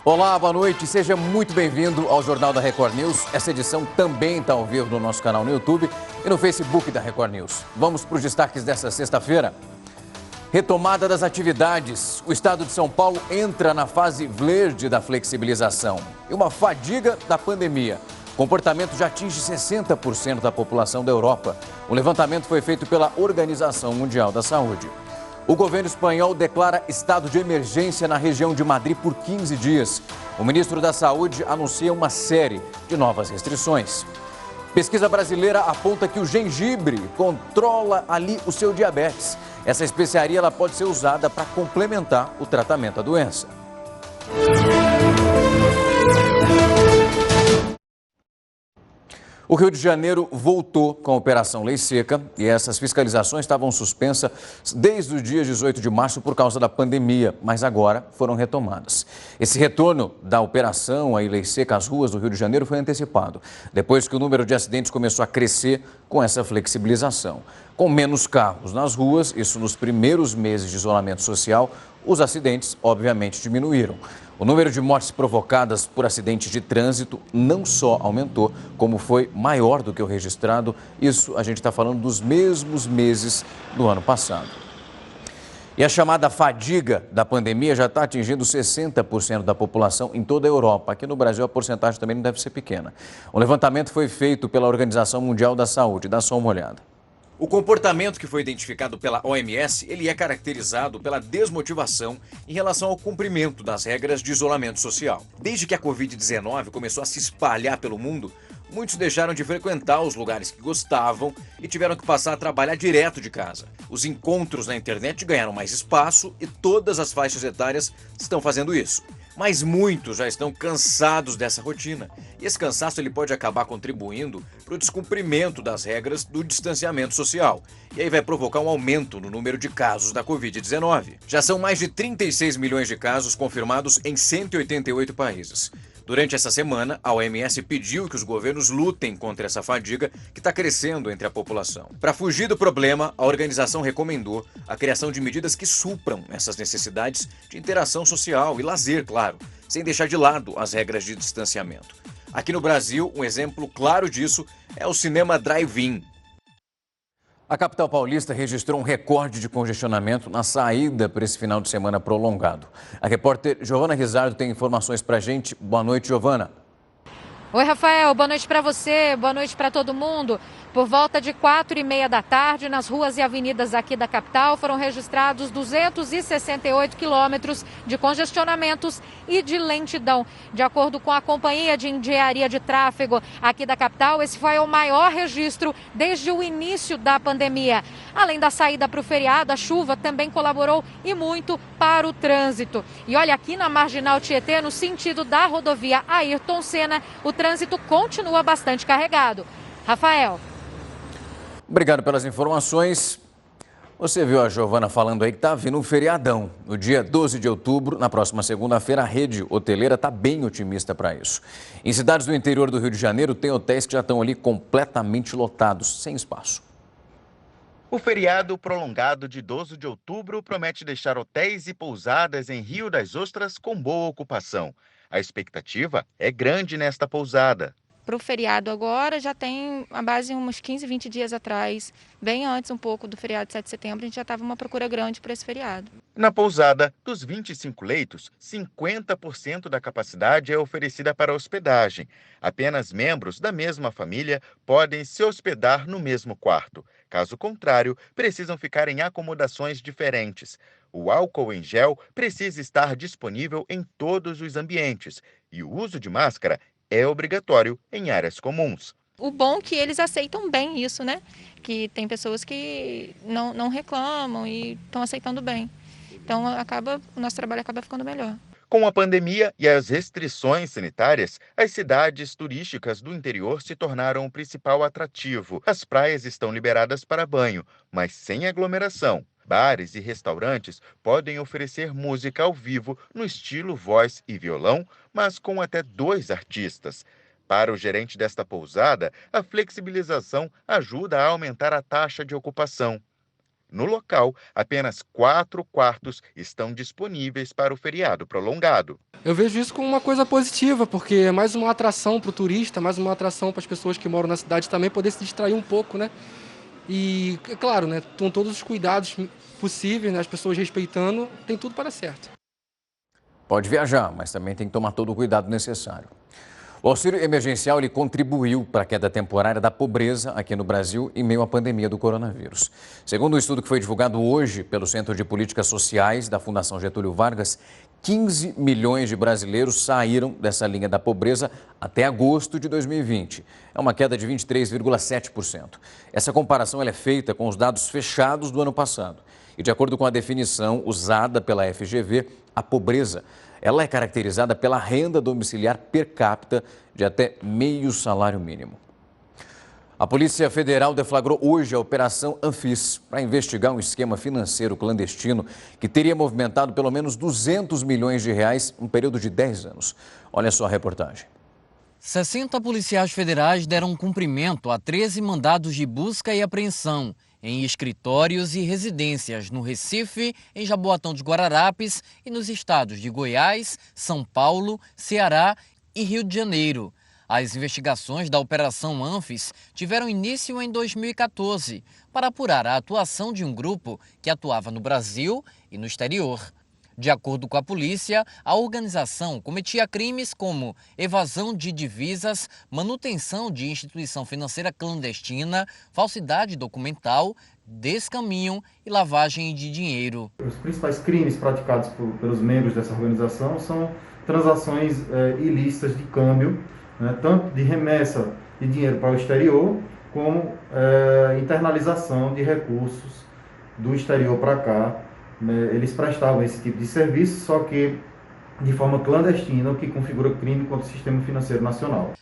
Olá, boa noite, seja muito bem-vindo ao Jornal da Record News. Essa edição também está ao vivo no nosso canal no YouTube e no Facebook da Record News. Vamos para os destaques dessa sexta-feira. Retomada das atividades. O estado de São Paulo entra na fase verde da flexibilização e uma fadiga da pandemia. O comportamento já atinge 60% da população da Europa. O levantamento foi feito pela Organização Mundial da Saúde. O governo espanhol declara estado de emergência na região de Madrid por 15 dias. O ministro da Saúde anuncia uma série de novas restrições. Pesquisa brasileira aponta que o gengibre controla ali o seu diabetes. Essa especiaria ela pode ser usada para complementar o tratamento da doença. O Rio de Janeiro voltou com a Operação Lei Seca e essas fiscalizações estavam suspensas desde o dia 18 de março por causa da pandemia, mas agora foram retomadas. Esse retorno da operação Lei Seca às ruas do Rio de Janeiro foi antecipado, depois que o número de acidentes começou a crescer com essa flexibilização. Com menos carros nas ruas, isso nos primeiros meses de isolamento social, os acidentes obviamente diminuíram. O número de mortes provocadas por acidentes de trânsito não só aumentou, como foi maior do que o registrado. Isso a gente está falando dos mesmos meses do ano passado. E a chamada fadiga da pandemia já está atingindo 60% da população em toda a Europa. Aqui no Brasil a porcentagem também não deve ser pequena. O levantamento foi feito pela Organização Mundial da Saúde. Dá só uma olhada. O comportamento que foi identificado pela OMS, ele é caracterizado pela desmotivação em relação ao cumprimento das regras de isolamento social. Desde que a Covid-19 começou a se espalhar pelo mundo, muitos deixaram de frequentar os lugares que gostavam e tiveram que passar a trabalhar direto de casa. Os encontros na internet ganharam mais espaço e todas as faixas etárias estão fazendo isso. Mas muitos já estão cansados dessa rotina. E esse cansaço ele pode acabar contribuindo para o descumprimento das regras do distanciamento social. E aí vai provocar um aumento no número de casos da Covid-19. Já são mais de 36 milhões de casos confirmados em 188 países. Durante essa semana, a OMS pediu que os governos lutem contra essa fadiga que está crescendo entre a população. Para fugir do problema, a organização recomendou a criação de medidas que supram essas necessidades de interação social e lazer, claro, sem deixar de lado as regras de distanciamento. Aqui no Brasil, um exemplo claro disso é o cinema drive-in. A capital paulista registrou um recorde de congestionamento na saída para esse final de semana prolongado. A repórter Giovana Rizardo tem informações para a gente. Boa noite, Giovana. Oi, Rafael. Boa noite para você, boa noite para todo mundo. Por volta de 4h30 da tarde, nas ruas e avenidas aqui da capital, foram registrados 268 quilômetros de congestionamentos e de lentidão. De acordo com a Companhia de Engenharia de Tráfego aqui da capital, esse foi o maior registro desde o início da pandemia. Além da saída para o feriado, a chuva também colaborou e muito para o trânsito. E olha, aqui na Marginal Tietê, no sentido da rodovia Ayrton Senna, o trânsito continua bastante carregado. Rafael. Obrigado pelas informações. Você viu a Giovana falando aí que está vindo um feriadão. No dia 12 de outubro, na próxima segunda-feira, a rede hoteleira está bem otimista para isso. Em cidades do interior do Rio de Janeiro, tem hotéis que já estão ali completamente lotados, sem espaço. O feriado prolongado de 12 de outubro promete deixar hotéis e pousadas em Rio das Ostras com boa ocupação. A expectativa é grande nesta pousada. Para o feriado agora, já tem a base uns 15, 20 dias atrás, bem antes um pouco do feriado de 7 de setembro, a gente já estava uma procura grande para esse feriado. Na pousada, dos 25 leitos, 50% da capacidade é oferecida para hospedagem. Apenas membros da mesma família podem se hospedar no mesmo quarto. Caso contrário, precisam ficar em acomodações diferentes. O álcool em gel precisa estar disponível em todos os ambientes e o uso de máscara é obrigatório em áreas comuns. O bom é que eles aceitam bem isso, né? Que tem pessoas que não reclamam e estão aceitando bem. Então o nosso trabalho acaba ficando melhor. Com a pandemia e as restrições sanitárias, as cidades turísticas do interior se tornaram o principal atrativo. As praias estão liberadas para banho, mas sem aglomeração. Bares e restaurantes podem oferecer música ao vivo no estilo voz e violão, mas com até 2 artistas. Para o gerente desta pousada, a flexibilização ajuda a aumentar a taxa de ocupação. No local, apenas 4 quartos estão disponíveis para o feriado prolongado. Eu vejo isso como uma coisa positiva, porque é mais uma atração para o turista, mais uma atração para as pessoas que moram na cidade também poder se distrair um pouco, né? E, é claro, né, com todos os cuidados possíveis, né, as pessoas respeitando, tem tudo para dar certo. Pode viajar, mas também tem que tomar todo o cuidado necessário. O auxílio emergencial ele contribuiu para a queda temporária da pobreza aqui no Brasil em meio à pandemia do coronavírus. Segundo um estudo que foi divulgado hoje pelo Centro de Políticas Sociais da Fundação Getúlio Vargas, 15 milhões de brasileiros saíram dessa linha da pobreza até agosto de 2020. É uma queda de 23,7%. Essa comparação ela é feita com os dados fechados do ano passado. E de acordo com a definição usada pela FGV, a pobreza ela é caracterizada pela renda domiciliar per capita de até meio salário mínimo. A Polícia Federal deflagrou hoje a Operação Anfis para investigar um esquema financeiro clandestino que teria movimentado pelo menos 200 milhões de reais em um período de 10 anos. Olha só a reportagem. 60 policiais federais deram cumprimento a 13 mandados de busca e apreensão em escritórios e residências no Recife, em Jaboatão dos Guararapes e nos estados de Goiás, São Paulo, Ceará e Rio de Janeiro. As investigações da Operação Anfis tiveram início em 2014 para apurar a atuação de um grupo que atuava no Brasil e no exterior. De acordo com a polícia, a organização cometia crimes como evasão de divisas, manutenção de instituição financeira clandestina, falsidade documental, descaminho e lavagem de dinheiro. Os principais crimes praticados pelos membros dessa organização são transações ilícitas de câmbio, né, tanto de remessa de dinheiro para o exterior, como internalização de recursos do exterior para cá. Eles prestavam esse tipo de serviço, só que de forma clandestina, o que configura crime contra o sistema financeiro nacional.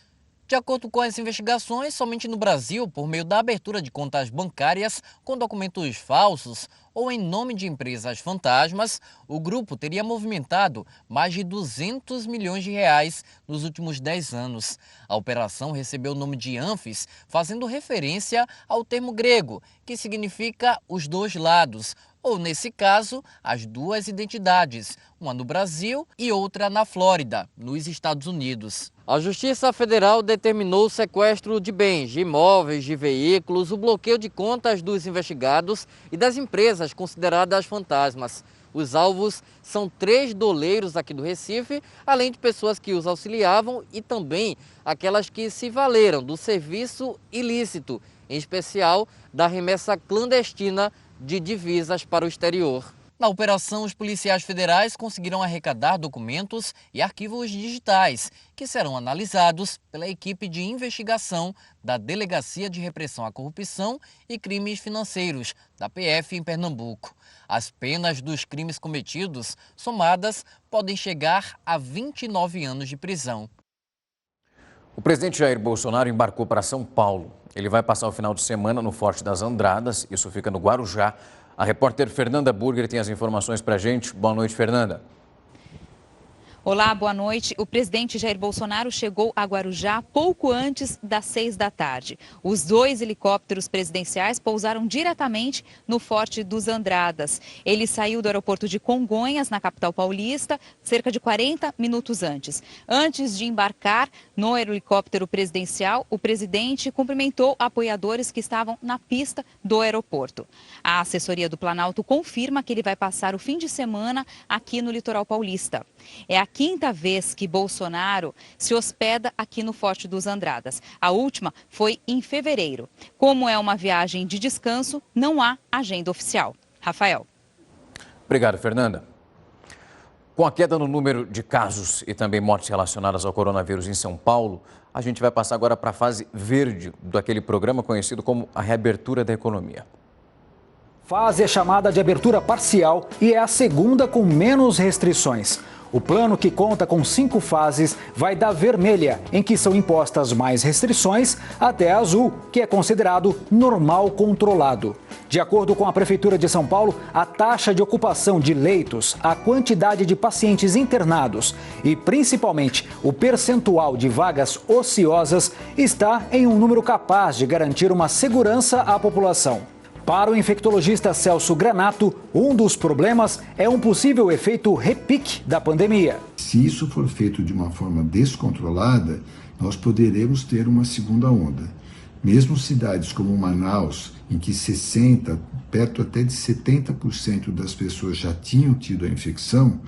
De acordo com as investigações, somente no Brasil, por meio da abertura de contas bancárias com documentos falsos ou em nome de empresas fantasmas, o grupo teria movimentado mais de 200 milhões de reais nos últimos 10 anos. A operação recebeu o nome de Anfis, fazendo referência ao termo grego, que significa os dois lados, ou, nesse caso, as duas identidades, uma no Brasil e outra na Flórida, nos Estados Unidos. A Justiça Federal determinou o sequestro de bens, de imóveis, de veículos, o bloqueio de contas dos investigados e das empresas consideradas fantasmas. Os alvos são 3 doleiros aqui do Recife, além de pessoas que os auxiliavam e também aquelas que se valeram do serviço ilícito, em especial da remessa clandestina de divisas para o exterior. Na operação, os policiais federais conseguiram arrecadar documentos e arquivos digitais, que serão analisados pela equipe de investigação da Delegacia de Repressão à Corrupção e Crimes Financeiros, da PF em Pernambuco. As penas dos crimes cometidos, somadas, podem chegar a 29 anos de prisão. O presidente Jair Bolsonaro embarcou para São Paulo. Ele vai passar o final de semana no Forte das Andradas, isso fica no Guarujá. A repórter Fernanda Burger tem as informações para a gente. Boa noite, Fernanda. Olá, boa noite. O presidente Jair Bolsonaro chegou a Guarujá pouco antes das 6 da tarde. Os 2 helicópteros presidenciais pousaram diretamente no Forte dos Andradas. Ele saiu do aeroporto de Congonhas, na capital paulista, cerca de 40 minutos antes. Antes de embarcar no helicóptero presidencial, o presidente cumprimentou apoiadores que estavam na pista do aeroporto. A assessoria do Planalto confirma que ele vai passar o fim de semana aqui no litoral paulista. É a 5ª vez que Bolsonaro se hospeda aqui no Forte dos Andradas. A última foi em fevereiro. Como é uma viagem de descanso, não há agenda oficial. Rafael. Obrigado, Fernanda. Com a queda no número de casos e também mortes relacionadas ao coronavírus em São Paulo, a gente vai passar agora para a fase verde daquele programa conhecido como a reabertura da economia. Fase é chamada de abertura parcial e é a segunda com menos restrições. O plano, que conta com 5 fases, vai da vermelha, em que são impostas mais restrições, até a azul, que é considerado normal controlado. De acordo com a Prefeitura de São Paulo, a taxa de ocupação de leitos, a quantidade de pacientes internados e, principalmente, o percentual de vagas ociosas está em um número capaz de garantir uma segurança à população. Para o infectologista Celso Granato, um dos problemas é um possível efeito repique da pandemia. Se isso for feito de uma forma descontrolada, nós poderemos ter uma segunda onda. Mesmo cidades como Manaus, em que 60%, perto até de 70% das pessoas já tinham tido a infecção,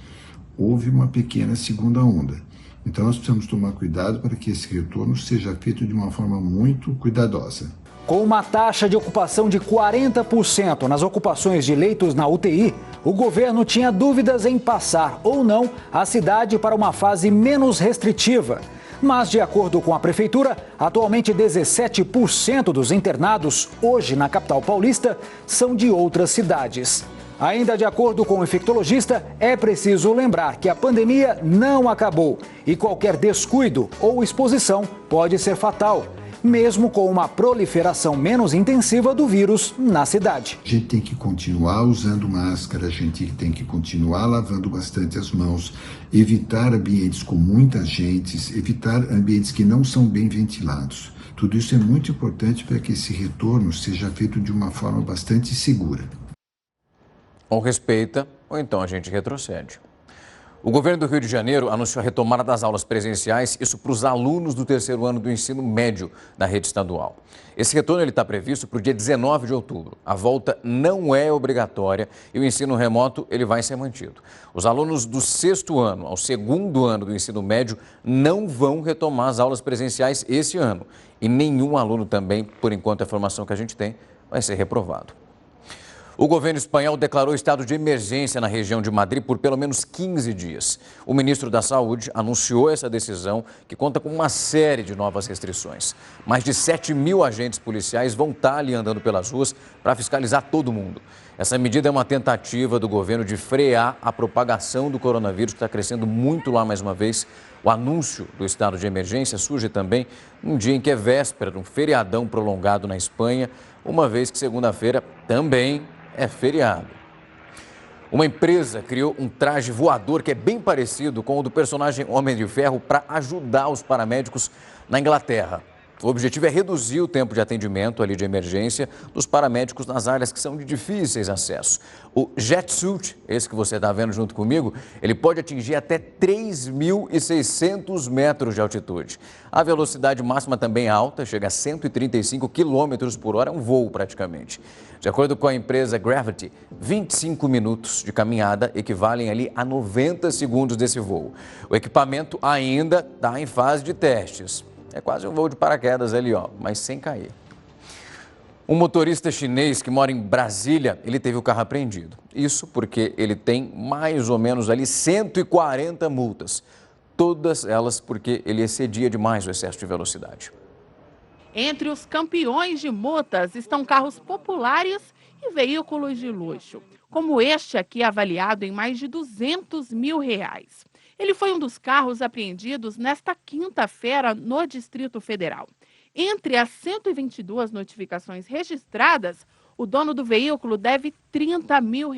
houve uma pequena segunda onda. Então nós precisamos tomar cuidado para que esse retorno seja feito de uma forma muito cuidadosa. Com uma taxa de ocupação de 40% nas ocupações de leitos na UTI, o governo tinha dúvidas em passar ou não a cidade para uma fase menos restritiva. Mas, de acordo com a prefeitura, atualmente 17% dos internados hoje na capital paulista são de outras cidades. Ainda de acordo com o infectologista, é preciso lembrar que a pandemia não acabou e qualquer descuido ou exposição pode ser fatal, mesmo com uma proliferação menos intensiva do vírus na cidade. A gente tem que continuar usando máscara, a gente tem que continuar lavando bastante as mãos, evitar ambientes com muita gente, evitar ambientes que não são bem ventilados. Tudo isso é muito importante para que esse retorno seja feito de uma forma bastante segura. Ou respeita, ou então a gente retrocede. O governo do Rio de Janeiro anunciou a retomada das aulas presenciais, isso para os alunos do terceiro ano do ensino médio da rede estadual. Esse retorno está previsto para o dia 19 de outubro. A volta não é obrigatória e o ensino remoto ele vai ser mantido. Os alunos do sexto ano ao segundo ano do ensino médio não vão retomar as aulas presenciais esse ano. E nenhum aluno também, por enquanto a informação que a gente tem, vai ser reprovado. O governo espanhol declarou estado de emergência na região de Madrid por pelo menos 15 dias. O ministro da Saúde anunciou essa decisão, que conta com uma série de novas restrições. Mais de 7 mil agentes policiais vão estar ali andando pelas ruas para fiscalizar todo mundo. Essa medida é uma tentativa do governo de frear a propagação do coronavírus, que está crescendo muito lá mais uma vez. O anúncio do estado de emergência surge também num dia em que é véspera de um feriadão prolongado na Espanha, uma vez que segunda-feira também é feriado. Uma empresa criou um traje voador que é bem parecido com o do personagem Homem de Ferro para ajudar os paramédicos na Inglaterra. O objetivo é reduzir o tempo de atendimento ali de emergência dos paramédicos nas áreas que são de difíceis acesso. O Jetsuit, esse que você está vendo junto comigo, ele pode atingir até 3.600 metros de altitude. A velocidade máxima também é alta, chega a 135 km por hora, é um voo praticamente. De acordo com a empresa Gravity, 25 minutos de caminhada equivalem ali a 90 segundos desse voo. O equipamento ainda está em fase de testes. É quase um voo de paraquedas ali, ó, mas sem cair. Um motorista chinês que mora em Brasília, ele teve o carro apreendido. Isso porque ele tem mais ou menos ali 140 multas. Todas elas porque ele excedia demais o excesso de velocidade. Entre os campeões de multas estão carros populares e veículos de luxo, como este aqui avaliado em mais de R$200 mil. Ele foi um dos carros apreendidos nesta quinta-feira no Distrito Federal. Entre as 122 notificações registradas, o dono do veículo deve R$30 mil.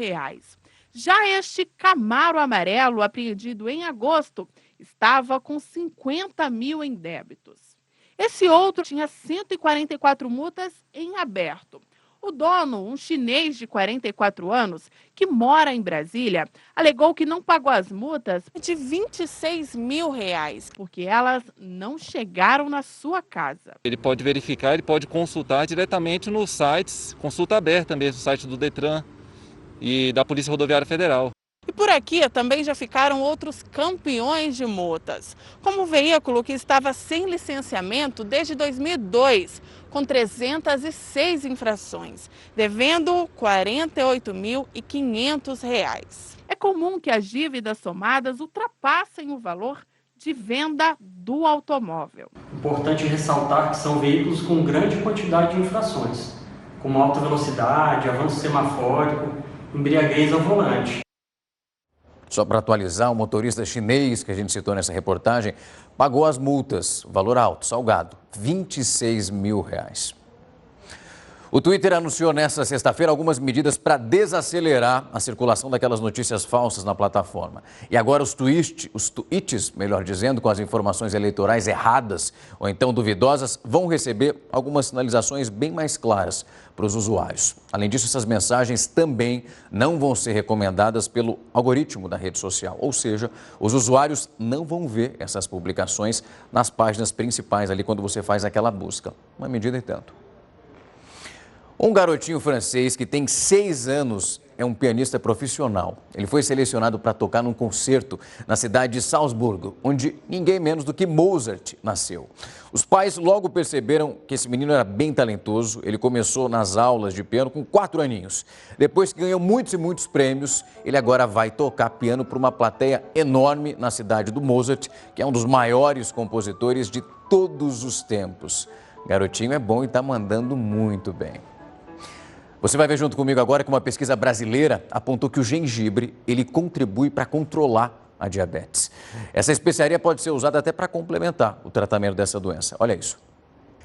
Já este Camaro amarelo, apreendido em agosto, estava com 50 mil em débitos. Esse outro tinha 144 multas em aberto. O dono, um chinês de 44 anos, que mora em Brasília, alegou que não pagou as multas de R$26 mil, porque elas não chegaram na sua casa. Ele pode verificar, ele pode consultar diretamente nos sites, consulta aberta mesmo, no site do Detran e da Polícia Rodoviária Federal. E por aqui também já ficaram outros campeões de multas, como o veículo que estava sem licenciamento desde 2002, com 306 infrações, devendo R$48.500. É comum que as dívidas somadas ultrapassem o valor de venda do automóvel. Importante ressaltar que são veículos com grande quantidade de infrações, como alta velocidade, avanço semafórico, embriaguez ao volante. Só para atualizar, o motorista chinês que a gente citou nessa reportagem pagou as multas, valor alto, salgado, R$26 mil. O Twitter anunciou nesta sexta-feira algumas medidas para desacelerar a circulação daquelas notícias falsas na plataforma. E agora os tweets, melhor dizendo, com as informações eleitorais erradas ou então duvidosas, vão receber algumas sinalizações bem mais claras para os usuários. Além disso, essas mensagens também não vão ser recomendadas pelo algoritmo da rede social. Ou seja, os usuários não vão ver essas publicações nas páginas principais ali quando você faz aquela busca. Uma medida e tanto. Um garotinho francês que tem 6 anos é um pianista profissional. Ele foi selecionado para tocar num concerto na cidade de Salzburgo, onde ninguém menos do que Mozart nasceu. Os pais logo perceberam que esse menino era bem talentoso. Ele começou nas aulas de piano com 4 aninhos. Depois que ganhou muitos e muitos prêmios, ele agora vai tocar piano para uma plateia enorme na cidade do Mozart, que é um dos maiores compositores de todos os tempos. Garotinho é bom e está mandando muito bem. Você vai ver junto comigo agora que uma pesquisa brasileira apontou que o gengibre, ele contribui para controlar a diabetes. Essa especiaria pode ser usada até para complementar o tratamento dessa doença. Olha isso.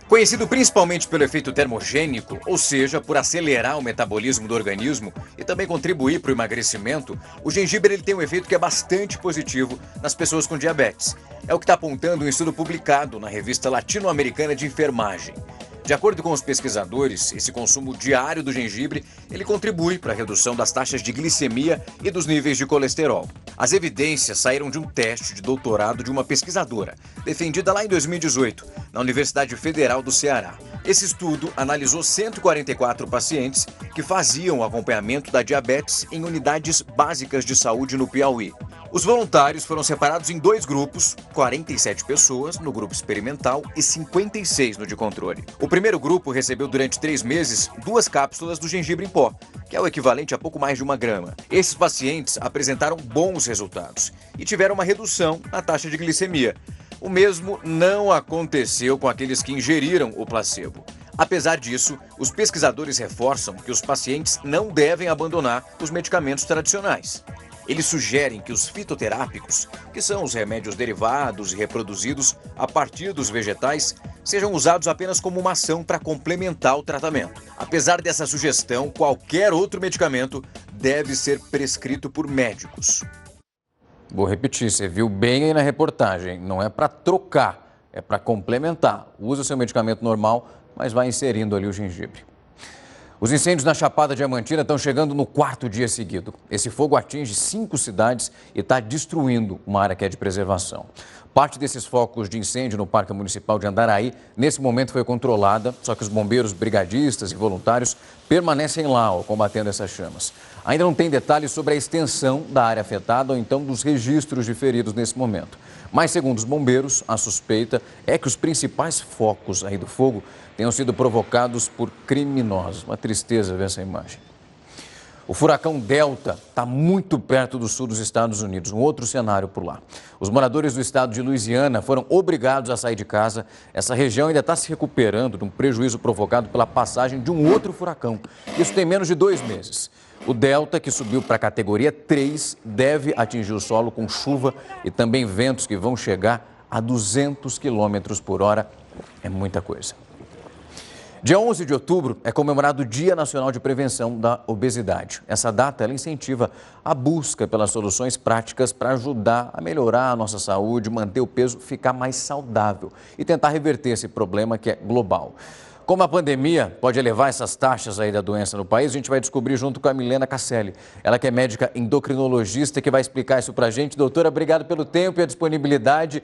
Conhecido principalmente pelo efeito termogênico, ou seja, por acelerar o metabolismo do organismo e também contribuir para o emagrecimento, o gengibre ele tem um efeito que é bastante positivo nas pessoas com diabetes. É o que está apontando um estudo publicado na revista Latino-Americana de Enfermagem. De acordo com os pesquisadores, esse consumo diário do gengibre, ele contribui para a redução das taxas de glicemia e dos níveis de colesterol. As evidências saíram de um teste de doutorado de uma pesquisadora, defendida lá em 2018, na Universidade Federal do Ceará. Esse estudo analisou 144 pacientes que faziam o acompanhamento da diabetes em unidades básicas de saúde no Piauí. Os voluntários foram separados em 2 grupos, 47 pessoas no grupo experimental e 56 no de controle. O primeiro grupo recebeu durante 3 meses 2 cápsulas do gengibre em pó, que é o equivalente a pouco mais de 1 grama. Esses pacientes apresentaram bons resultados e tiveram uma redução na taxa de glicemia. O mesmo não aconteceu com aqueles que ingeriram o placebo. Apesar disso, os pesquisadores reforçam que os pacientes não devem abandonar os medicamentos tradicionais. Eles sugerem que os fitoterápicos, que são os remédios derivados e reproduzidos a partir dos vegetais, sejam usados apenas como uma ação para complementar o tratamento. Apesar dessa sugestão, qualquer outro medicamento deve ser prescrito por médicos. Vou repetir, você viu bem aí na reportagem, não é para trocar, é para complementar. Usa o seu medicamento normal, mas vai inserindo ali o gengibre. Os incêndios na Chapada Diamantina estão chegando no 4º dia seguido. Esse fogo atinge 5 cidades e está destruindo uma área que é de preservação. Parte desses focos de incêndio no Parque Municipal de Andaraí, nesse momento foi controlada, só que os bombeiros, brigadistas e voluntários permanecem lá, combatendo essas chamas. Ainda não tem detalhes sobre a extensão da área afetada ou então dos registros de feridos nesse momento. Mas, segundo os bombeiros, a suspeita é que os principais focos aí do fogo tenham sido provocados por criminosos. Uma tristeza ver essa imagem. O furacão Delta está muito perto do sul dos Estados Unidos, um outro cenário por lá. Os moradores do estado de Louisiana foram obrigados a sair de casa. Essa região ainda está se recuperando de um prejuízo provocado pela passagem de um outro furacão. Isso tem menos de 2 meses. O Delta, que subiu para a categoria 3, deve atingir o solo com chuva e também ventos que vão chegar a 200 km por hora. É muita coisa. Dia 11 de outubro é comemorado o Dia Nacional de Prevenção da Obesidade. Essa data ela incentiva a busca pelas soluções práticas para ajudar a melhorar a nossa saúde, manter o peso, ficar mais saudável e tentar reverter esse problema que é global. Como a pandemia pode elevar essas taxas aí da doença no país, a gente vai descobrir junto com a Milena Casselli. Ela que é médica endocrinologista, que vai explicar isso para a gente. Doutora, obrigado pelo tempo e a disponibilidade.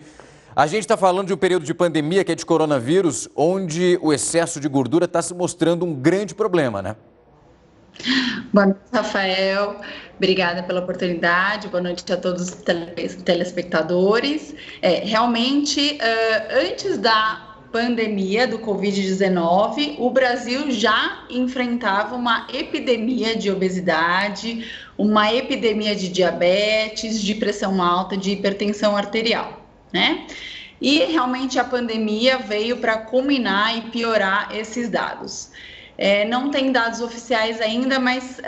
A gente está falando de um período de pandemia, que é de coronavírus, onde o excesso de gordura está se mostrando um grande problema, né? Boa noite, Rafael. Obrigada pela oportunidade. Boa noite a todos os telespectadores. Realmente, antes da pandemia do Covid-19, o Brasil já enfrentava uma epidemia de obesidade, uma epidemia de diabetes, de pressão alta, de hipertensão arterial, né? E realmente a pandemia veio para culminar e piorar esses dados. Não tem dados oficiais ainda, mas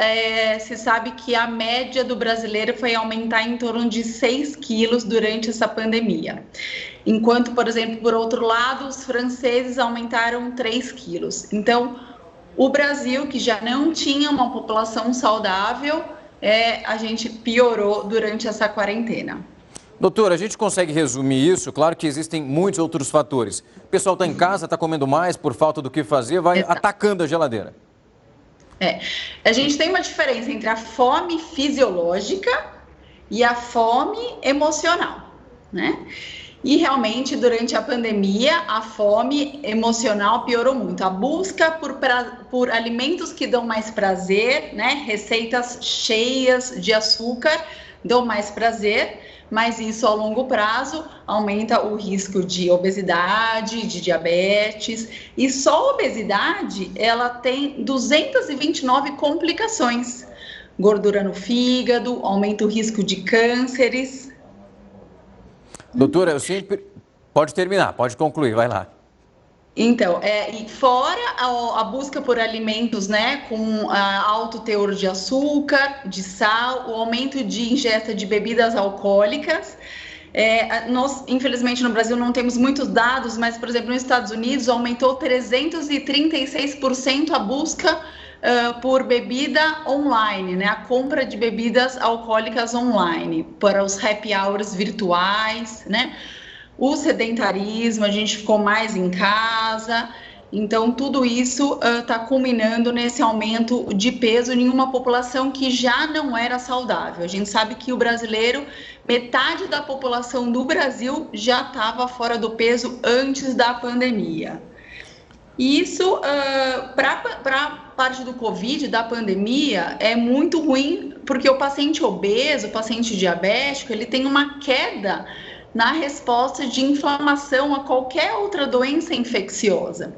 se sabe que a média do brasileiro foi aumentar em torno de 6 quilos durante essa pandemia. Enquanto, por exemplo, por outro lado, os franceses aumentaram 3 quilos. Então, O Brasil, que já não tinha uma população saudável, a gente piorou durante essa quarentena. Doutora, a gente consegue resumir isso? Claro que existem muitos outros fatores. O pessoal está em casa, está comendo mais por falta do que fazer, vai atacando a geladeira. A gente tem uma diferença entre a fome fisiológica e a fome emocional, né? E realmente, durante a pandemia, a fome emocional piorou muito. A busca por alimentos que dão mais prazer, né? Receitas cheias de açúcar dão mais prazer, mas isso a longo prazo aumenta o risco de obesidade, de diabetes. E só a obesidade, ela tem 229 complicações. Gordura no fígado, aumenta o risco de cânceres. Doutora, eu sempre... Pode terminar, pode concluir, vai lá. Então, e fora a busca por alimentos, né, com alto teor de açúcar, de sal, o aumento de ingesta de bebidas alcoólicas. Nós, infelizmente, no Brasil não temos muitos dados, mas, por exemplo, nos Estados Unidos aumentou 336% a busca por bebida online, né, a compra de bebidas alcoólicas online, para os happy hours virtuais, né? O sedentarismo, a gente ficou mais em casa, então tudo isso está culminando nesse aumento de peso em uma população que já não era saudável. A gente sabe que o brasileiro, metade da população do Brasil já estava fora do peso antes da pandemia. E isso, para a parte do Covid, da pandemia, é muito ruim, porque o paciente obeso, o paciente diabético, ele tem uma queda na resposta de inflamação a qualquer outra doença infecciosa.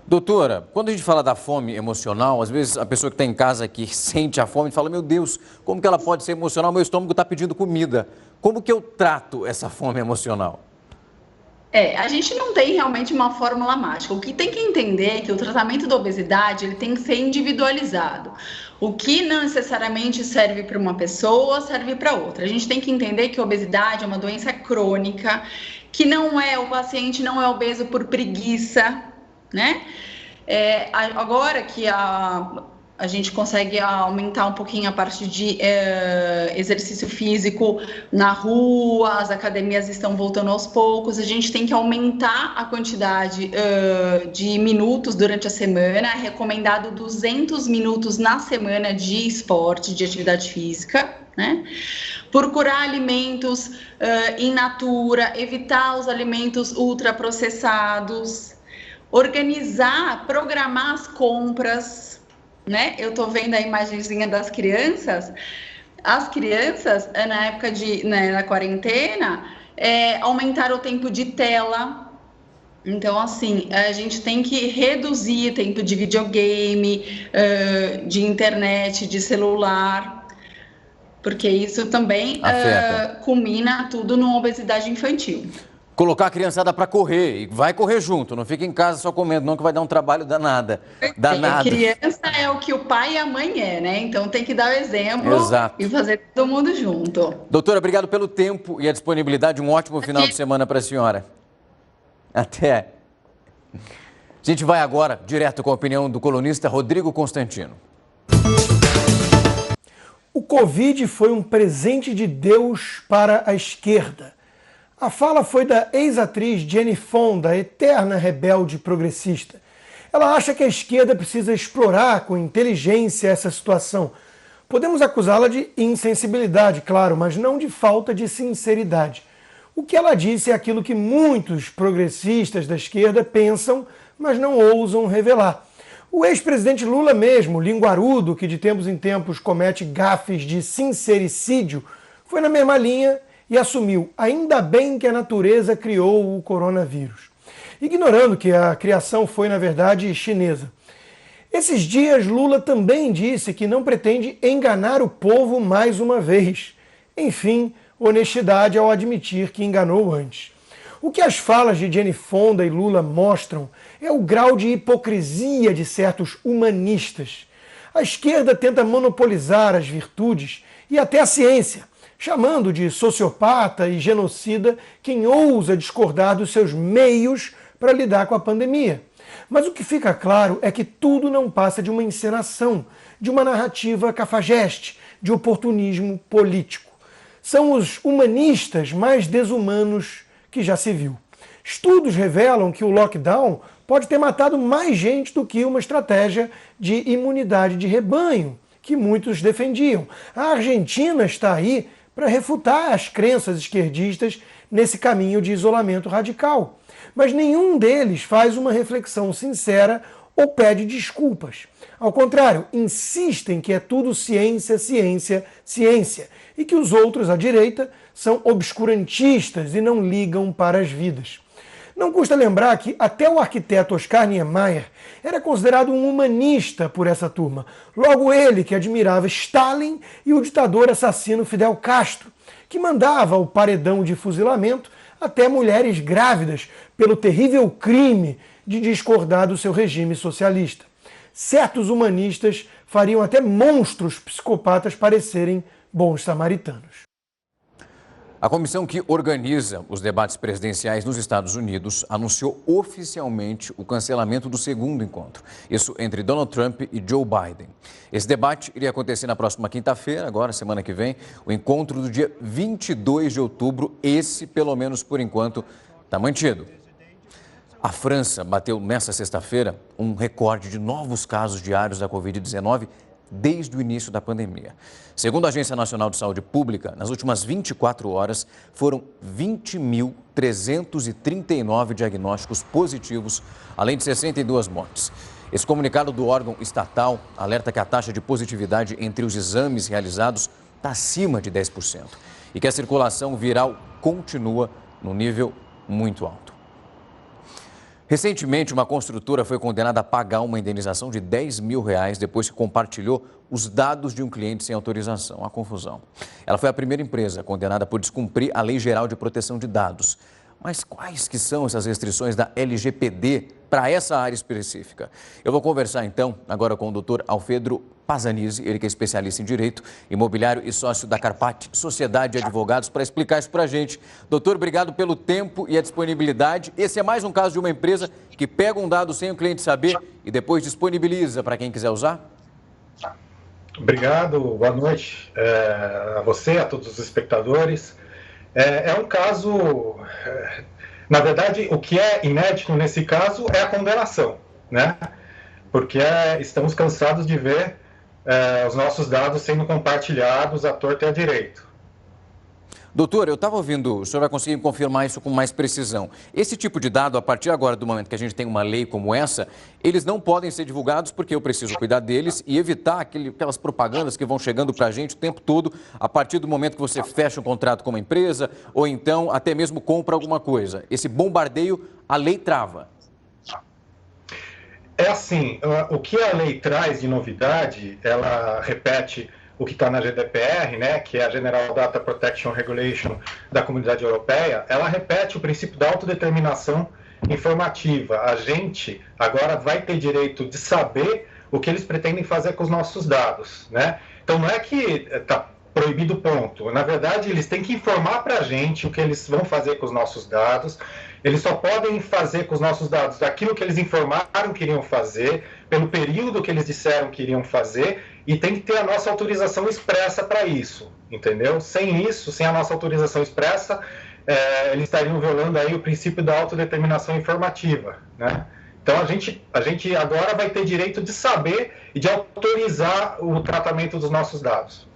Doutora, quando a gente fala da fome emocional, às vezes a pessoa que está em casa aqui sente a fome e fala, meu Deus, como que ela pode ser emocional? Meu estômago está pedindo comida. Como que eu trato essa fome emocional? A gente não tem realmente uma fórmula mágica. O que tem que entender é que o tratamento da obesidade ele tem que ser individualizado. O que não necessariamente serve para uma pessoa, serve para outra. A gente tem que entender que a obesidade é uma doença crônica, que o paciente não é obeso por preguiça, né? Agora que a gente consegue aumentar um pouquinho a parte de exercício físico na rua, as academias estão voltando aos poucos, a gente tem que aumentar a quantidade de minutos durante a semana, é recomendado 200 minutos na semana de esporte, de atividade física, né? Procurar alimentos in natura, evitar os alimentos ultraprocessados, programar as compras, né? Eu tô vendo a imagenzinha das crianças. As crianças, na época na quarentena, aumentaram o tempo de tela. Então, assim, a gente tem que reduzir o tempo de videogame, de internet, de celular, porque isso também culmina tudo numa obesidade infantil. Colocar a criançada para correr, e vai correr junto, não fica em casa só comendo, não, que vai dar um trabalho danado. Criança é o que o pai e a mãe né? Então tem que dar o exemplo. Exato. E fazer todo mundo junto. Doutora, obrigado pelo tempo e a disponibilidade, um ótimo final de semana para a senhora. Até. A gente vai agora direto com a opinião do colunista Rodrigo Constantino. O Covid foi um presente de Deus para a esquerda. A fala foi da ex-atriz Jane Fonda, eterna rebelde progressista. Ela acha que a esquerda precisa explorar com inteligência essa situação. Podemos acusá-la de insensibilidade, claro, mas não de falta de sinceridade. O que ela disse é aquilo que muitos progressistas da esquerda pensam, mas não ousam revelar. O ex-presidente Lula mesmo, linguarudo, que de tempos em tempos comete gafes de sincericídio, foi na mesma linha e assumiu, ainda bem que a natureza criou o coronavírus, ignorando que a criação foi, na verdade, chinesa. Esses dias, Lula também disse que não pretende enganar o povo mais uma vez. Enfim, honestidade ao admitir que enganou antes. O que as falas de Jane Fonda e Lula mostram é o grau de hipocrisia de certos humanistas. A esquerda tenta monopolizar as virtudes e até a ciência, chamando de sociopata e genocida quem ousa discordar dos seus meios para lidar com a pandemia. Mas o que fica claro é que tudo não passa de uma encenação, de uma narrativa cafajeste, de oportunismo político. São os humanistas mais desumanos que já se viu. Estudos revelam que o lockdown pode ter matado mais gente do que uma estratégia de imunidade de rebanho, que muitos defendiam. A Argentina está aí para refutar as crenças esquerdistas nesse caminho de isolamento radical. Mas nenhum deles faz uma reflexão sincera ou pede desculpas. Ao contrário, insistem que é tudo ciência, ciência, ciência, e que os outros, à direita, são obscurantistas e não ligam para as vidas. Não custa lembrar que até o arquiteto Oscar Niemeyer era considerado um humanista por essa turma. Logo ele que admirava Stalin e o ditador assassino Fidel Castro, que mandava o paredão de fuzilamento até mulheres grávidas pelo terrível crime de discordar do seu regime socialista. Certos humanistas fariam até monstros psicopatas parecerem bons samaritanos. A comissão que organiza os debates presidenciais nos Estados Unidos anunciou oficialmente o cancelamento do segundo encontro, isso entre Donald Trump e Joe Biden. Esse debate iria acontecer na próxima quinta-feira, agora, semana que vem, o encontro do dia 22 de outubro, esse, pelo menos por enquanto, está mantido. A França bateu nesta sexta-feira um recorde de novos casos diários da Covid-19 desde o início da pandemia. Segundo a Agência Nacional de Saúde Pública, nas últimas 24 horas foram 20.339 diagnósticos positivos, além de 62 mortes. Esse comunicado do órgão estatal alerta que a taxa de positividade entre os exames realizados está acima de 10% e que a circulação viral continua num nível muito alto. Recentemente, uma construtora foi condenada a pagar uma indenização de R$10 mil depois que compartilhou os dados de um cliente sem autorização. A confusão. Ela foi a primeira empresa condenada por descumprir a Lei Geral de Proteção de Dados. Mas quais que são essas restrições da LGPD para essa área específica? Eu vou conversar então agora com o Dr. Alfredo Pazanisi, ele que é especialista em Direito Imobiliário e sócio da Carpati Sociedade de Advogados, para explicar isso para a gente. Doutor, obrigado pelo tempo e a disponibilidade. Esse é mais um caso de uma empresa que pega um dado sem o cliente saber e depois disponibiliza para quem quiser usar? Obrigado, boa noite a você, a todos os espectadores. É um caso, na verdade, o que é inédito nesse caso é a condenação, né? Porque estamos cansados de ver os nossos dados sendo compartilhados à torta e à direito. Doutor, eu estava ouvindo, o senhor vai conseguir confirmar isso com mais precisão. Esse tipo de dado, a partir agora do momento que a gente tem uma lei como essa, eles não podem ser divulgados porque eu preciso cuidar deles e evitar aquelas propagandas que vão chegando para a gente o tempo todo, a partir do momento que você fecha um contrato com uma empresa ou então até mesmo compra alguma coisa. Esse bombardeio, a lei trava. É assim, o que a lei traz de novidade, ela repete o que está na GDPR, né, que é a General Data Protection Regulation da Comunidade Europeia, ela repete o princípio da autodeterminação informativa. A gente agora vai ter direito de saber o que eles pretendem fazer com os nossos dados, né? Então não é que está proibido ponto. Na verdade, eles têm que informar para a gente o que eles vão fazer com os nossos dados. Eles só podem fazer com os nossos dados daquilo que eles informaram que iriam fazer, pelo período que eles disseram que iriam fazer, e tem que ter a nossa autorização expressa para isso, entendeu? Sem isso, sem a nossa autorização expressa, eles estariam violando aí o princípio da autodeterminação informativa, né? Então a gente agora vai ter direito de saber e de autorizar o tratamento dos nossos dados.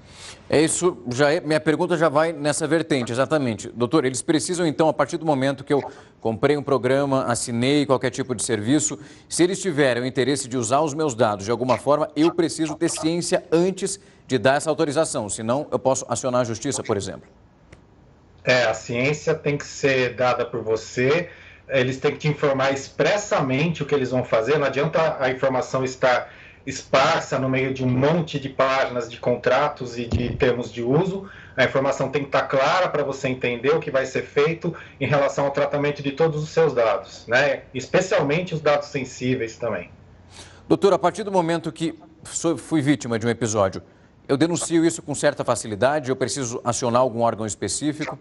Isso minha pergunta já vai nessa vertente, exatamente. Doutor, eles precisam então, a partir do momento que eu comprei um programa, assinei qualquer tipo de serviço, se eles tiverem o interesse de usar os meus dados de alguma forma, eu preciso ter ciência antes de dar essa autorização, senão eu posso acionar a justiça, por exemplo. A ciência tem que ser dada por você, eles têm que te informar expressamente o que eles vão fazer, não adianta a informação estar esparsa no meio de um monte de páginas de contratos e de termos de uso. A informação tem que estar clara para você entender o que vai ser feito em relação ao tratamento de todos os seus dados, né? Especialmente os dados sensíveis também. Doutor, a partir do momento que fui vítima de um episódio, eu denuncio isso com certa facilidade? Eu preciso acionar algum órgão específico?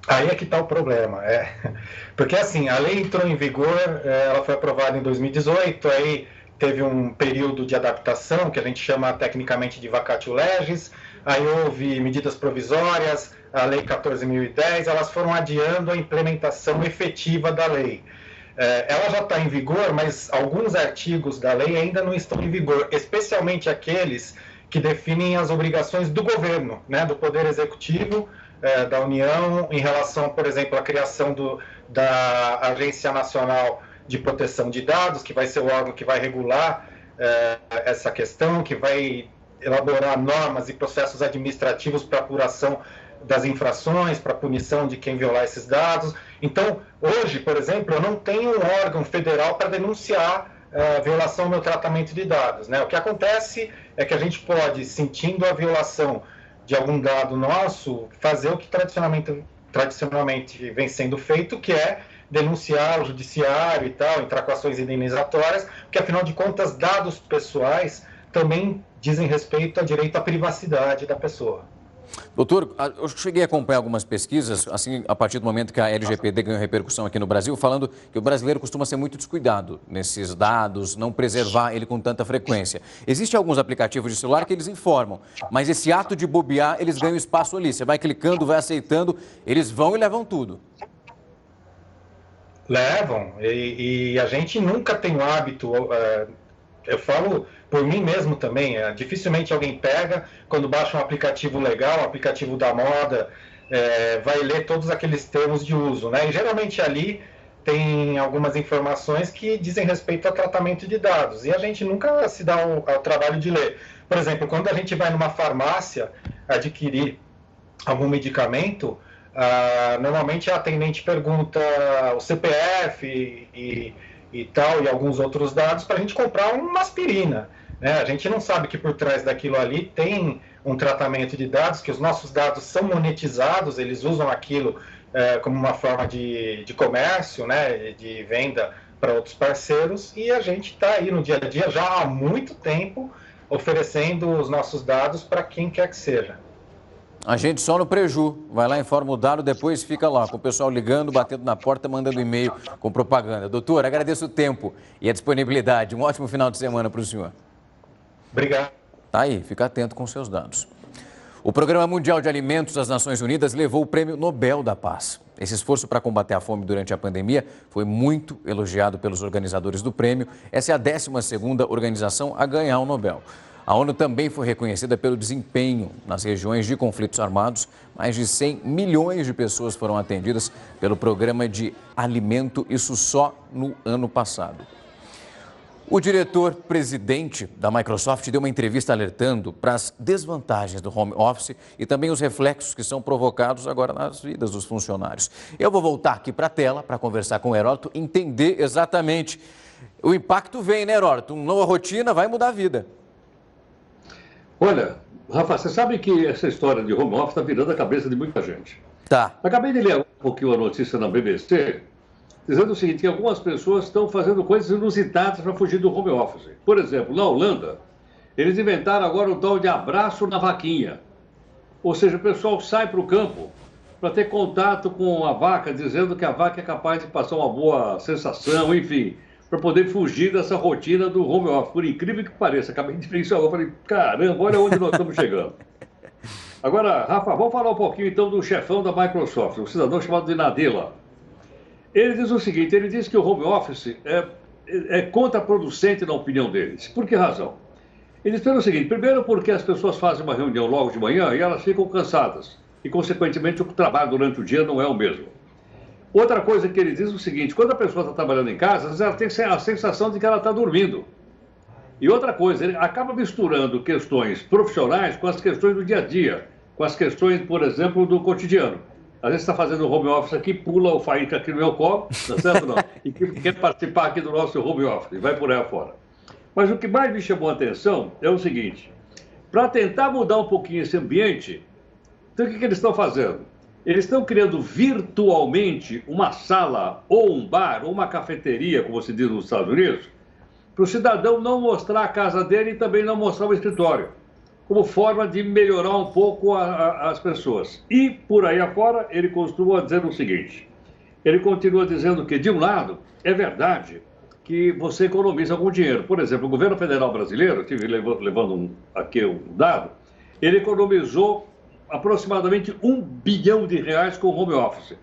Aí é que está o problema, porque assim, a lei entrou em vigor, ela foi aprovada em 2018, aí teve um período de adaptação, que a gente chama tecnicamente de vacatio legis, aí houve medidas provisórias, a lei 14.010, elas foram adiando a implementação efetiva da lei. Ela já está em vigor, mas alguns artigos da lei ainda não estão em vigor, especialmente aqueles que definem as obrigações do governo, né, do Poder Executivo, da União, em relação, por exemplo, à criação da Agência Nacional de Proteção de Dados, que vai ser o órgão que vai regular essa questão, que vai elaborar normas e processos administrativos para apuração das infrações, para punição de quem violar esses dados. Então, hoje, por exemplo, eu não tenho um órgão federal para denunciar violação no tratamento de dados, né? O que acontece é que a gente pode, sentindo a violação de algum dado nosso, fazer o que tradicionalmente vem sendo feito, que é denunciar o judiciário e tal, entrar com ações indenizatórias, porque, afinal de contas, dados pessoais também dizem respeito ao direito à privacidade da pessoa. Doutor, eu cheguei a acompanhar algumas pesquisas, assim, a partir do momento que a LGPD ganhou repercussão aqui no Brasil, falando que o brasileiro costuma ser muito descuidado nesses dados, não preservar ele com tanta frequência. Existem alguns aplicativos de celular que eles informam, mas esse ato de bobear, eles ganham espaço ali. Você vai clicando, vai aceitando, eles vão e levam tudo. Levam, e a gente nunca tem o hábito... Eu falo por mim mesmo também, dificilmente alguém pega, quando baixa um aplicativo legal, um aplicativo da moda, vai ler todos aqueles termos de uso, né? E geralmente ali tem algumas informações que dizem respeito ao tratamento de dados, e a gente nunca se dá ao trabalho de ler. Por exemplo, quando a gente vai numa farmácia adquirir algum medicamento, normalmente a atendente pergunta o CPF e tal, e alguns outros dados, para a gente comprar uma aspirina, né? A gente não sabe que por trás daquilo ali tem um tratamento de dados, que os nossos dados são monetizados, eles usam aquilo como uma forma de comércio, né? De venda para outros parceiros, e a gente está aí no dia a dia já há muito tempo oferecendo os nossos dados para quem quer que seja. A gente só no preju, vai lá, informa o dado, depois fica lá com o pessoal ligando, batendo na porta, mandando e-mail com propaganda. Doutor, agradeço o tempo e a disponibilidade. Um ótimo final de semana para o senhor. Obrigado. Tá aí, fica atento com seus dados. O Programa Mundial de Alimentos das Nações Unidas levou o Prêmio Nobel da Paz. Esse esforço para combater a fome durante a pandemia foi muito elogiado pelos organizadores do prêmio. Essa é a 12ª organização a ganhar o Nobel. A ONU também foi reconhecida pelo desempenho nas regiões de conflitos armados. Mais de 100 milhões de pessoas foram atendidas pelo programa de alimento, isso só no ano passado. O diretor-presidente da Microsoft deu uma entrevista alertando para as desvantagens do home office e também os reflexos que são provocados agora nas vidas dos funcionários. Eu vou voltar aqui para a tela para conversar com o Heródoto, entender exatamente. O impacto vem, né, Heródoto? Uma nova rotina vai mudar a vida. Olha, Rafa, você sabe que essa história de home office está virando a cabeça de muita gente. Tá. Acabei de ler um pouquinho a notícia na BBC, dizendo o seguinte, que algumas pessoas estão fazendo coisas inusitadas para fugir do home office. Por exemplo, na Holanda, eles inventaram agora o tal de abraço na vaquinha. Ou seja, o pessoal sai para o campo para ter contato com a vaca, dizendo que a vaca é capaz de passar uma boa sensação, enfim, para poder fugir dessa rotina do home office. Por incrível que pareça, acabei de ver isso agora, falei, caramba, olha onde nós estamos chegando. Agora, Rafa, vamos falar um pouquinho então do chefão da Microsoft, um cidadão chamado de Nadella. Ele diz o seguinte, ele diz que o home office é contraproducente na opinião deles. Por que razão? Ele diz pelo seguinte, primeiro porque as pessoas fazem uma reunião logo de manhã e elas ficam cansadas. E, consequentemente, o trabalho durante o dia não é o mesmo. Outra coisa que ele diz é o seguinte, quando a pessoa está trabalhando em casa, às vezes ela tem a sensação de que ela está dormindo. E outra coisa, ele acaba misturando questões profissionais com as questões do dia a dia, com as questões, por exemplo, do cotidiano. Às vezes está fazendo home office aqui, pula o faísca aqui no meu colo, tá certo não? E quer participar aqui do nosso home office, e vai por aí afora. Mas o que mais me chamou a atenção é o seguinte, para tentar mudar um pouquinho esse ambiente, então o que eles estão fazendo? Eles estão criando virtualmente uma sala, ou um bar, ou uma cafeteria, como se diz nos Estados Unidos, para o cidadão não mostrar a casa dele e também não mostrar o escritório. como forma de melhorar um pouco as pessoas. E, por aí afora, ele continua dizendo o seguinte, ele continua dizendo que, de um lado, é verdade que você economiza algum dinheiro. Por exemplo, o governo federal brasileiro, estive levando aqui um dado, ele economizou aproximadamente R$1 bilhão com o home office.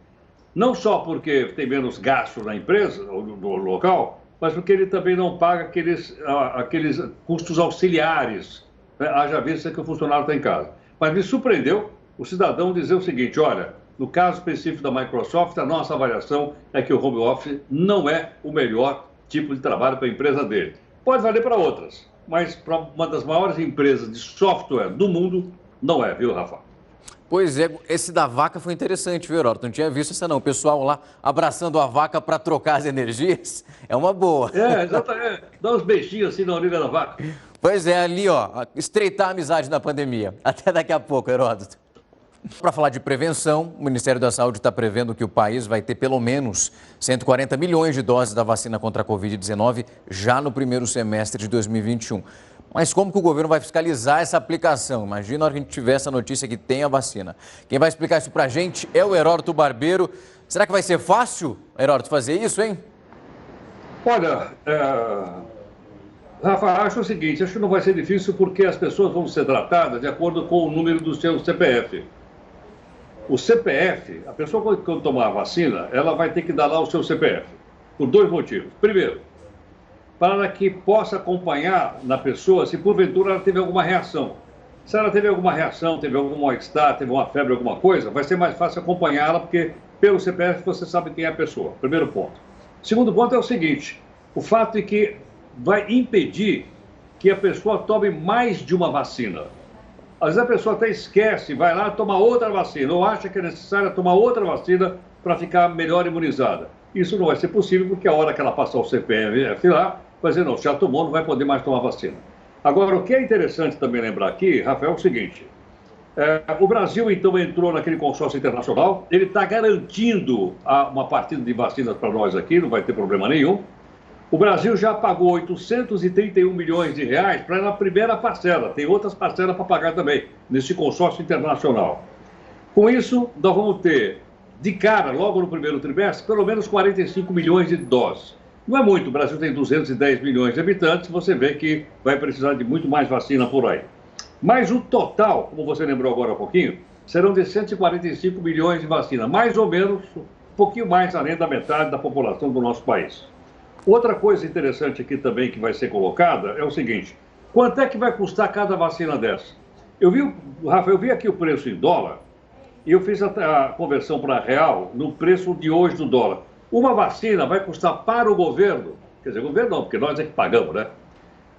Não só porque tem menos gasto na empresa, ou no local, mas porque ele também não paga aqueles custos auxiliares, né? Haja vista que o funcionário está em casa. Mas me surpreendeu o cidadão dizer o seguinte, olha, no caso específico da Microsoft, a nossa avaliação é que o home office não é o melhor tipo de trabalho para a empresa dele. Pode valer para outras, mas para uma das maiores empresas de software do mundo, não é, viu, Rafa? Pois é, esse da vaca foi interessante, viu, Heródoto? Não tinha visto essa não. O pessoal lá abraçando a vaca para trocar as energias, é uma boa. É, exatamente. Dá uns beijinhos assim na orelha da vaca. Pois é, ali, ó, estreitar a amizade na pandemia. Até daqui a pouco, Heródoto. Para falar de prevenção, o Ministério da Saúde está prevendo que o país vai ter pelo menos 140 milhões de doses da vacina contra a Covid-19 já no primeiro semestre de 2021. Mas como que o governo vai fiscalizar essa aplicação? Imagina na hora que a gente tiver essa notícia que tem a vacina. Quem vai explicar isso para a gente é o Heródoto Barbeiro. Será que vai ser fácil, Heródoto, fazer isso, hein? Olha, Rafa, acho o seguinte, acho que não vai ser difícil porque as pessoas vão ser tratadas de acordo com o número do seu CPF. O CPF, a pessoa quando tomar a vacina, ela vai ter que dar lá o seu CPF, por dois motivos. Primeiro, para que possa acompanhar na pessoa se porventura ela teve alguma reação. Se ela teve alguma reação, teve algum mal-estar, teve uma febre, alguma coisa, vai ser mais fácil acompanhá-la, porque pelo CPF você sabe quem é a pessoa. Primeiro ponto. Segundo ponto é o seguinte, o fato é que vai impedir que a pessoa tome mais de uma vacina. Às vezes a pessoa até esquece, vai lá tomar outra vacina, ou acha que é necessário tomar outra vacina para ficar melhor imunizada. Isso não vai ser possível, porque a hora que ela passar o CPF lá, vai dizer, não, já tomou, não vai poder mais tomar vacina. Agora, o que é interessante também lembrar aqui, Rafael, é o seguinte, o Brasil, então, entrou naquele consórcio internacional, ele está garantindo uma partida de vacinas para nós aqui, não vai ter problema nenhum. O Brasil já pagou 831 milhões de reais para a primeira parcela, tem outras parcelas para pagar também, nesse consórcio internacional. Com isso, nós vamos ter, de cara, logo no primeiro trimestre, pelo menos 45 milhões de doses. Não é muito, o Brasil tem 210 milhões de habitantes, você vê que vai precisar de muito mais vacina por aí. Mas o total, como você lembrou agora há pouquinho, serão de 145 milhões de vacinas, mais ou menos, um pouquinho mais além da metade da população do nosso país. Outra coisa interessante aqui também que vai ser colocada é o seguinte, quanto é que vai custar cada vacina dessa? Rafa, eu vi aqui o preço em dólar e eu fiz a conversão para real no preço de hoje do dólar. Uma vacina vai custar para o governo, quer dizer, o governo não, porque nós é que pagamos, né?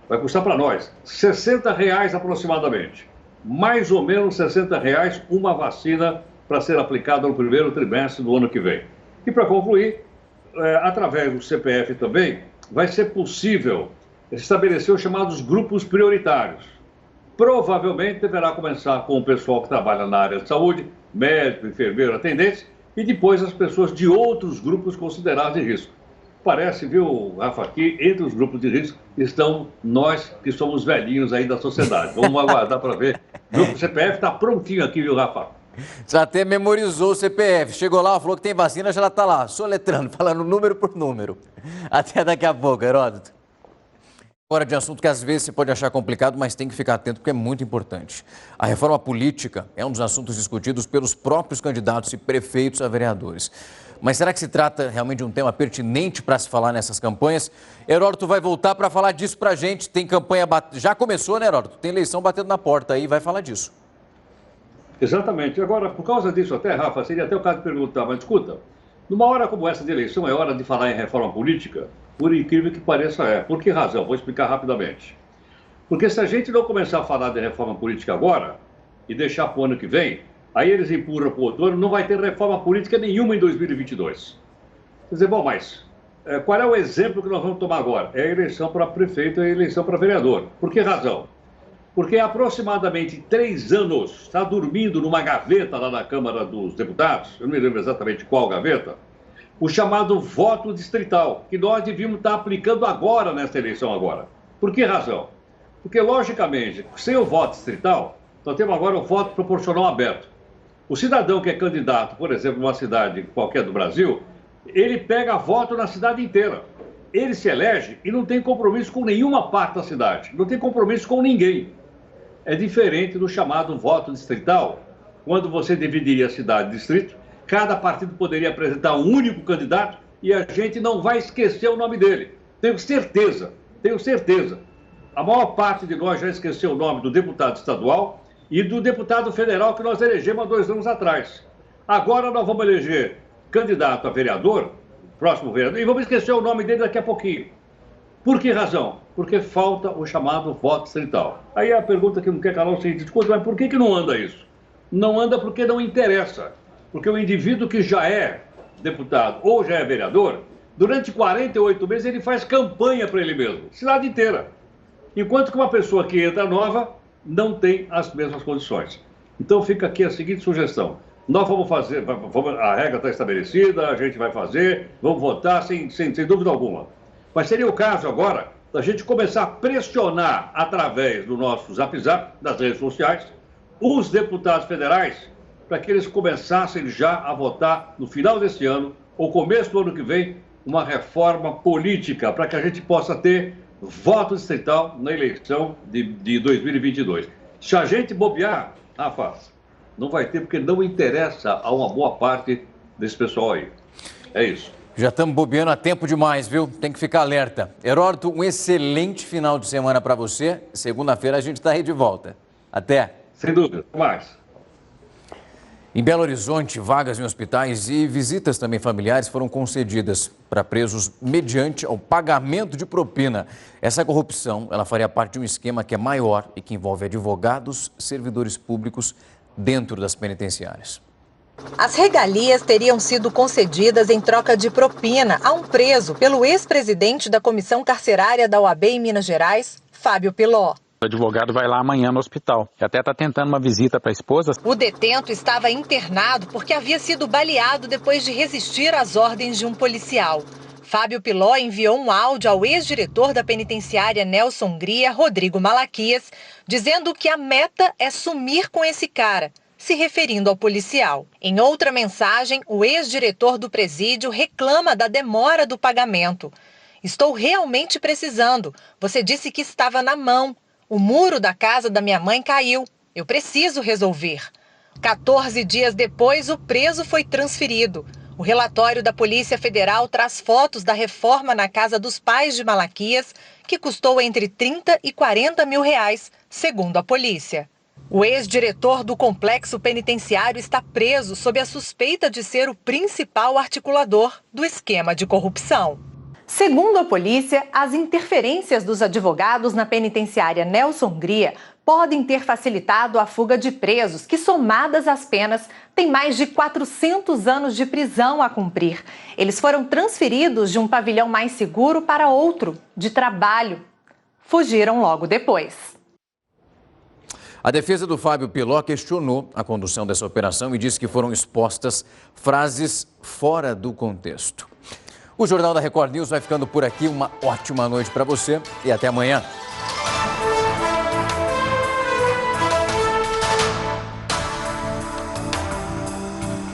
Vai custar para nós R$60 aproximadamente. Mais ou menos R$60 uma vacina para ser aplicada no primeiro trimestre do ano que vem. E para concluir, através do CPF também, vai ser possível estabelecer os chamados grupos prioritários. Provavelmente deverá começar com o pessoal que trabalha na área de saúde, médico, enfermeiro, atendentes, e depois as pessoas de outros grupos considerados de risco. Parece, viu, Rafa, que entre os grupos de risco estão nós que somos velhinhos aí da sociedade. Vamos aguardar para ver. O grupo CPF está prontinho aqui, viu, Rafa? Já até memorizou o CPF. Chegou lá, falou que tem vacina, já está lá, soletrando, falando número por número. Até daqui a pouco, Heródoto. Fora de assunto que às vezes você pode achar complicado, mas tem que ficar atento porque é muito importante. A reforma política é um dos assuntos discutidos pelos próprios candidatos e prefeitos a vereadores. Mas será que se trata realmente de um tema pertinente para se falar nessas campanhas? Heródoto vai voltar para falar disso para a gente. Tem campanha, já começou, né, Heródoto? Tem eleição batendo na porta aí, vai falar disso. Exatamente. Agora, por causa disso até, Rafa, seria até o caso de perguntar, mas escuta, numa hora como essa de eleição, é hora de falar em reforma política? Por incrível que pareça é. Por que razão? Vou explicar rapidamente. Porque se a gente não começar a falar de reforma política agora e deixar para o ano que vem, aí eles empurram para o outro ano, não vai ter reforma política nenhuma em 2022. Quer dizer, bom, mas qual é o exemplo que nós vamos tomar agora? É a eleição para prefeito e a eleição para vereador. Por que razão? Porque há aproximadamente 3 anos está dormindo numa gaveta lá na Câmara dos Deputados, eu não me lembro exatamente qual gaveta, o chamado voto distrital, que nós devíamos estar aplicando agora nessa eleição agora. Por que razão? Porque, logicamente, sem o voto distrital, nós temos agora o voto proporcional aberto. O cidadão que é candidato, por exemplo, numa cidade qualquer do Brasil, ele pega voto na cidade inteira. Ele se elege e não tem compromisso com nenhuma parte da cidade, não tem compromisso com ninguém. É diferente do chamado voto distrital, quando você dividiria a cidade em distrito, cada partido poderia apresentar um único candidato e a gente não vai esquecer o nome dele. Tenho certeza. A maior parte de nós já esqueceu o nome do deputado estadual e do deputado federal que nós elegemos há 2 anos atrás. Agora nós vamos eleger candidato a vereador, próximo vereador, e vamos esquecer o nome dele daqui a pouquinho. Por que razão? Porque falta o chamado voto distrital. Aí a pergunta que não quer calar é o seguinte: mas por que não anda isso? Não anda porque não interessa. Porque o indivíduo que já é deputado ou já é vereador, durante 48 meses ele faz campanha para ele mesmo, cidade inteira. Enquanto que uma pessoa que entra nova não tem as mesmas condições. Então fica aqui a seguinte sugestão: nós vamos fazer, a regra está estabelecida, a gente vai fazer, vamos votar sem dúvida alguma. Mas seria o caso agora da gente começar a pressionar através do nosso Zap Zap, das redes sociais, os deputados federais, para que eles começassem já a votar no final desse ano, ou começo do ano que vem, uma reforma política, para que a gente possa ter voto distrital na eleição de 2022. Se a gente bobear, Rafa, não vai ter, porque não interessa a uma boa parte desse pessoal aí. É isso. Já estamos bobeando há tempo demais, viu? Tem que ficar alerta. Heródoto, um excelente final de semana para você. Segunda-feira a gente está aí de volta. Até. Sem dúvida. Até mais. Em Belo Horizonte, vagas em hospitais e visitas também familiares foram concedidas para presos mediante ao pagamento de propina. Essa corrupção, ela faria parte de um esquema que é maior e que envolve advogados, servidores públicos dentro das penitenciárias. As regalias teriam sido concedidas em troca de propina a um preso pelo ex-presidente da Comissão Carcerária da OAB em Minas Gerais, Fábio Piló. O advogado vai lá amanhã no hospital e até está tentando uma visita para a esposa. O detento estava internado porque havia sido baleado depois de resistir às ordens de um policial. Fábio Piló enviou um áudio ao ex-diretor da penitenciária Nelson Hungria, Rodrigo Malaquias, dizendo que a meta é sumir com esse cara, se referindo ao policial. Em outra mensagem, o ex-diretor do presídio reclama da demora do pagamento. Estou realmente precisando. Você disse que estava na mão. O muro da casa da minha mãe caiu. Eu preciso resolver. 14 dias depois, o preso foi transferido. O relatório da Polícia Federal traz fotos da reforma na casa dos pais de Malaquias, que custou entre 30 e 40 mil reais, segundo a polícia. O ex-diretor do complexo penitenciário está preso sob a suspeita de ser o principal articulador do esquema de corrupção. Segundo a polícia, as interferências dos advogados na penitenciária Nelson Hungria podem ter facilitado a fuga de presos que, somadas às penas, têm mais de 400 anos de prisão a cumprir. Eles foram transferidos de um pavilhão mais seguro para outro, de trabalho. Fugiram logo depois. A defesa do Fábio Piló questionou a condução dessa operação e disse que foram expostas frases fora do contexto. O Jornal da Record News vai ficando por aqui. Uma ótima noite para você e até amanhã.